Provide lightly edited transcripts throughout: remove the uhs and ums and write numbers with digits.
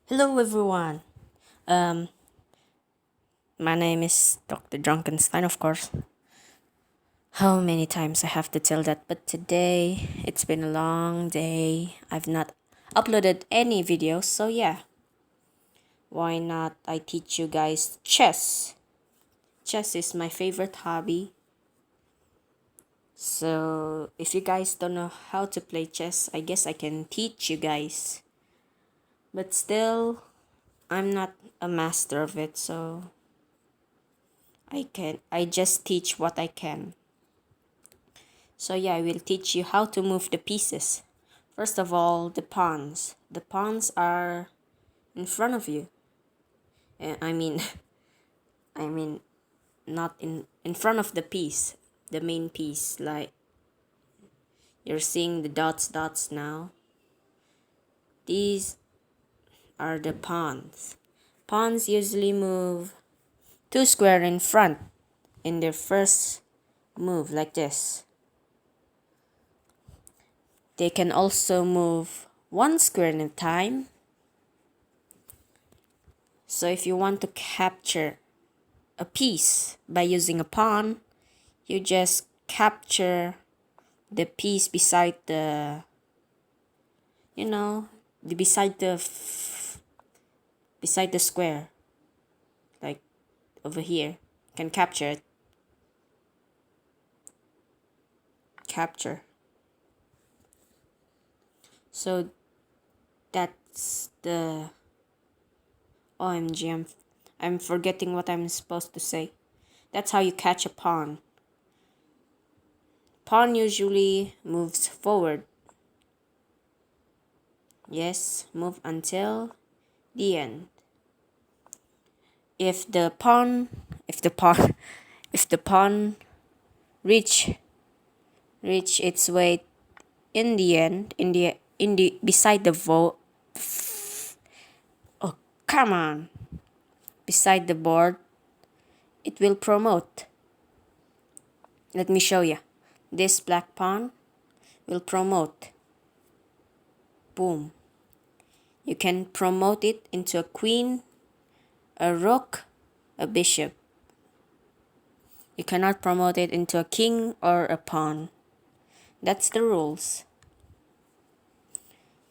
Hello everyone. Um, my name is Dr. Drunkenstein, of course. How many times I have to tell that? But today it's been a long day. I've not uploaded any videos, so yeah. Why not I teach you guys chess? Chess is my favorite hobby. So if you guys don't know how to play chess, I guess I can teach you guys. But still, I'm not a master of it, so I just teach what I can. So yeah, I will teach you how to move the pieces. First of all, the pawns. The pawns are in front of you. I mean, I mean, not in front of the piece, the main piece. Like you're seeing the dots now. These are the pawns. Pawns usually move two square in front in their first move, like this. They can also move one square at a time. So if you want to capture a piece by using a pawn, you just capture the piece beside the, the beside the square, like over here. You can capture it. Capture. So that's the OMG. I'm forgetting what I'm supposed to say. That's how you catch a pawn. Pawn usually moves forward. Yes, move until the end. If the pawn if the pawn if the pawn reach its weight in the end, in the beside the oh, come on, beside the board, it will promote. Let me show you. This black pawn will promote. Boom. You can promote it into a queen, a rook, a bishop. You cannot promote it into a king or a pawn. That's the rules.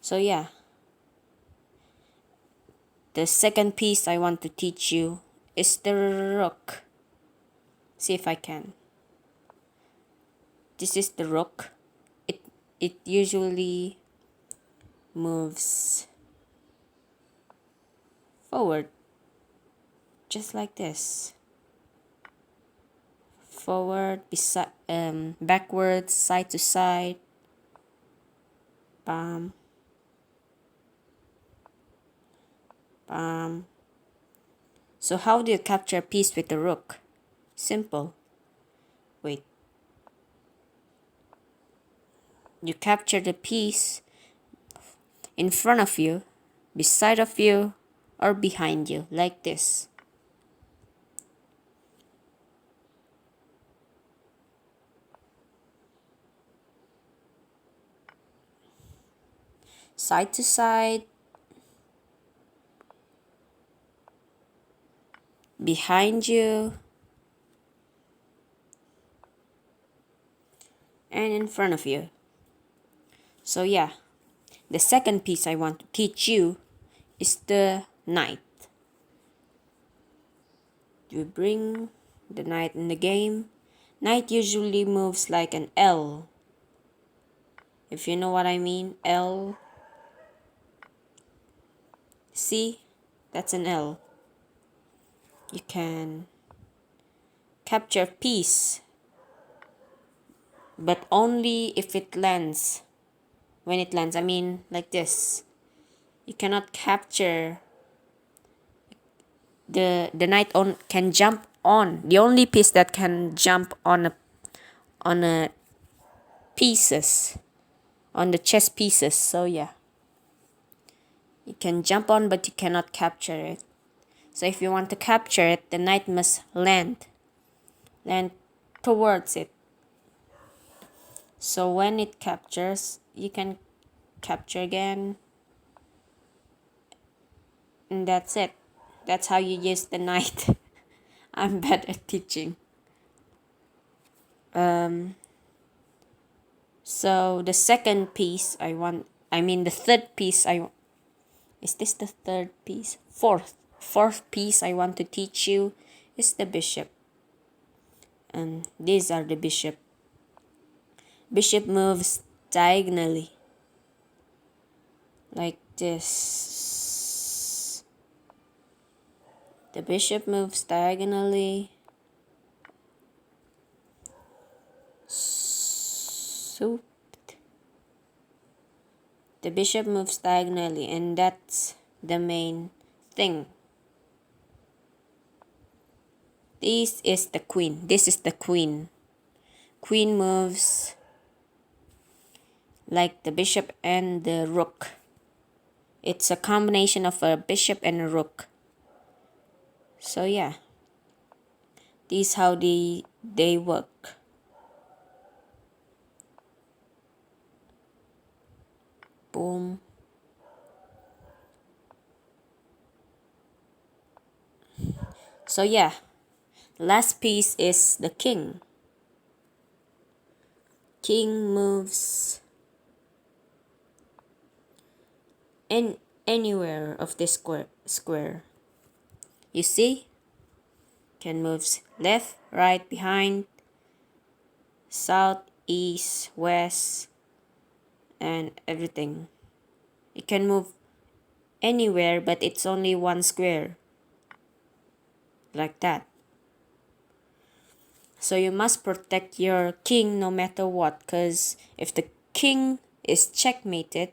So yeah, the second piece I want to teach you is the rook. See if I can. This is the rook. It usually moves forward, just like this. Forward, backwards, side to side. Bam. Bam. So how do you capture a piece with the rook? Simple. Wait. You capture the piece in front of you, beside of you, or behind you, like this. Side to side, behind you, and in front of you. So yeah, the second piece I want to teach you is the knight. You bring the knight in the game. Knight usually moves like an L. If you know what I mean, L. See? That's an L. You can capture piece, but only if it lands. When it lands, I mean like this. You cannot capture the knight can jump on. The only piece that can jump on a pieces, on the chess pieces. So yeah, you can jump on, but you cannot capture it. So if you want to capture it, the knight must land towards it. So when it captures, you can capture again, And that's it. That's how you use the knight. I'm bad at teaching. So the second piece the third piece is this the third piece? Fourth piece I want to teach you is the bishop. And these are the bishop. Bishop moves diagonally like this. The bishop moves diagonally. So the bishop moves diagonally, and that's the main thing. This is the queen. This is the queen. Queen moves like the bishop and the rook. It's a combination of a bishop and a rook. So yeah, this is how they work. Boom. So yeah, last piece is the king. King moves in anywhere of this square. You see? Can moves left, right, behind, south, east, west, and everything. It can move anywhere, but it's only one square. Like that. So you must protect your king no matter what, because if the king is checkmated,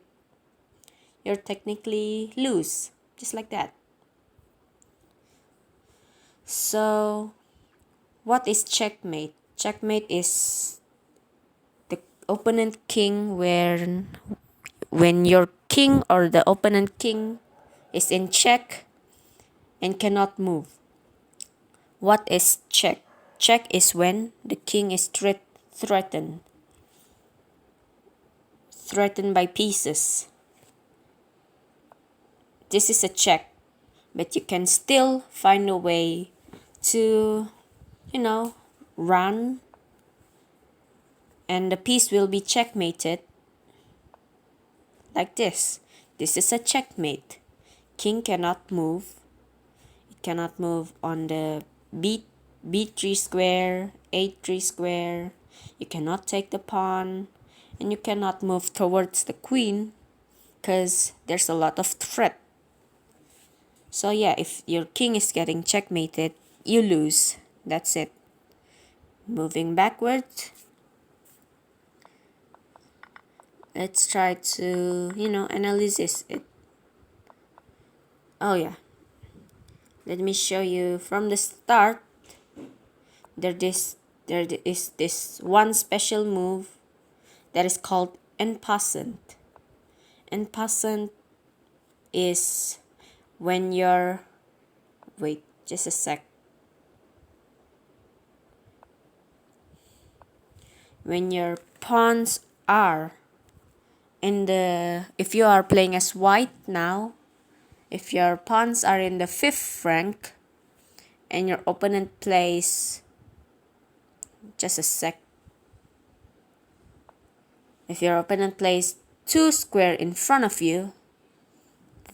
you're technically lose. Just like that. So what is checkmate? Checkmate is the opponent king when your king or the opponent king is in check and cannot move. What is check? Check is when the king is threatened by pieces. This is a check, but you can still find a way to, run, and the piece will be checkmated like this. This is a checkmate. King cannot move. It cannot move on the b3 square, a3 square. You cannot take the pawn, and you cannot move towards the queen because there's a lot of threat. So yeah, if your king is getting checkmated, you lose. That's it. Moving backwards. Let's try to, analyze it. Oh yeah. Let me show you from the start. There is this one special move that is called en passant. En passant is when you're, wait, just a sec. When your pawns are if you are playing as white now, if your pawns are in the 5th rank and your opponent plays, just a sec. If your opponent plays 2 square in front of you,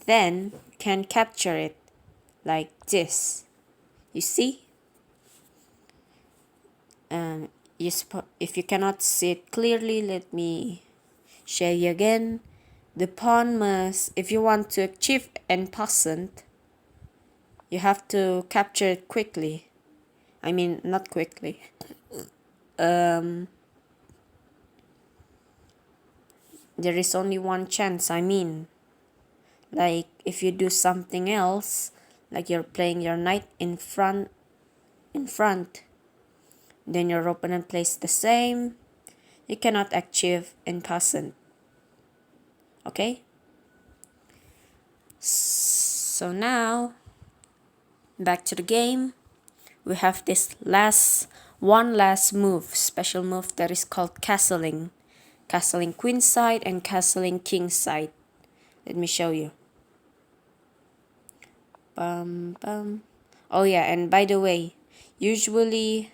then can capture it like this. You see? If you cannot see it clearly, let me show you again. The pawn must, if you want to achieve en passant, you have to capture it quickly. I mean, not quickly. There is only one chance. I mean, like if you do something else, like you're playing your knight in front, then your opponent plays the same, you cannot achieve en passant. Okay? So now, back to the game. We have this one last move, special move that is called castling. Castling queen side and castling king side. Let me show you. Bum, bum. Oh yeah, and by the way, usually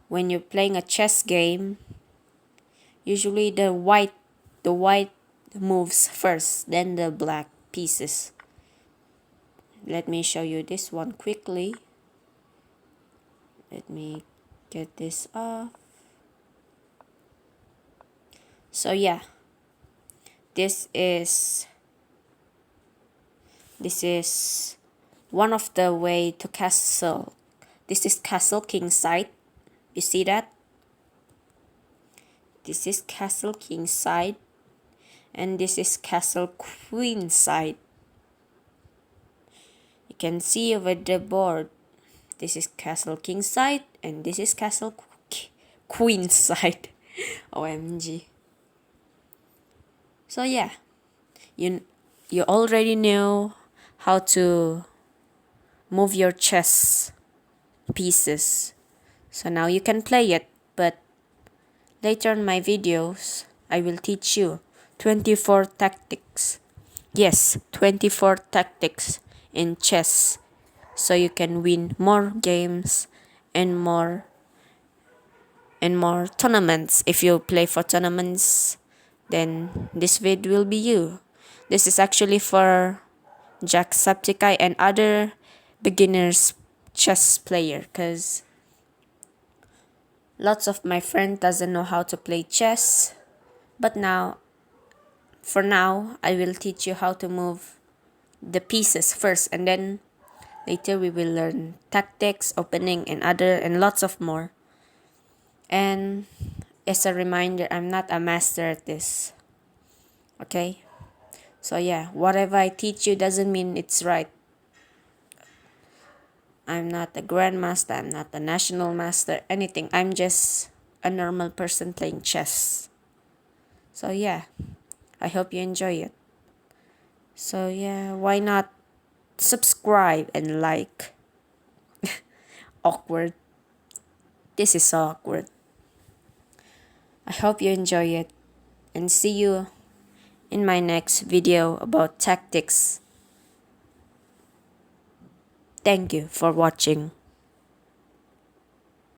when you're playing a chess game, usually the white moves first, then the black pieces. Let me show you this one quickly. Let me get this off. So yeah, this is one of the way to castle. This is castle king side. You see that? This is castle king side, and this is castle queen side. You can see over the board. This is castle king side, and this is castle queen side. OMG. So yeah, you already know how to move your chess pieces. So now you can play it, but later in my videos, I will teach you 24 tactics. Yes, 24 tactics in chess, so you can win more games and more tournaments. If you play for tournaments, then this vid will be you. This is actually for Jacksepticeye and other beginners chess player, because lots of my friends doesn't know how to play chess. But for now, I will teach you how to move the pieces first, and then later we will learn tactics, opening, and lots of more. And as a reminder, I'm not a master at this. Okay? So yeah, whatever I teach you doesn't mean it's right. I'm not a grandmaster, I'm not a national master, anything. I'm just a normal person playing chess. So yeah, I hope you enjoy it. So yeah, why not subscribe and like? Awkward. This is so awkward. I hope you enjoy it, and see you in my next video about tactics. Thank you for watching.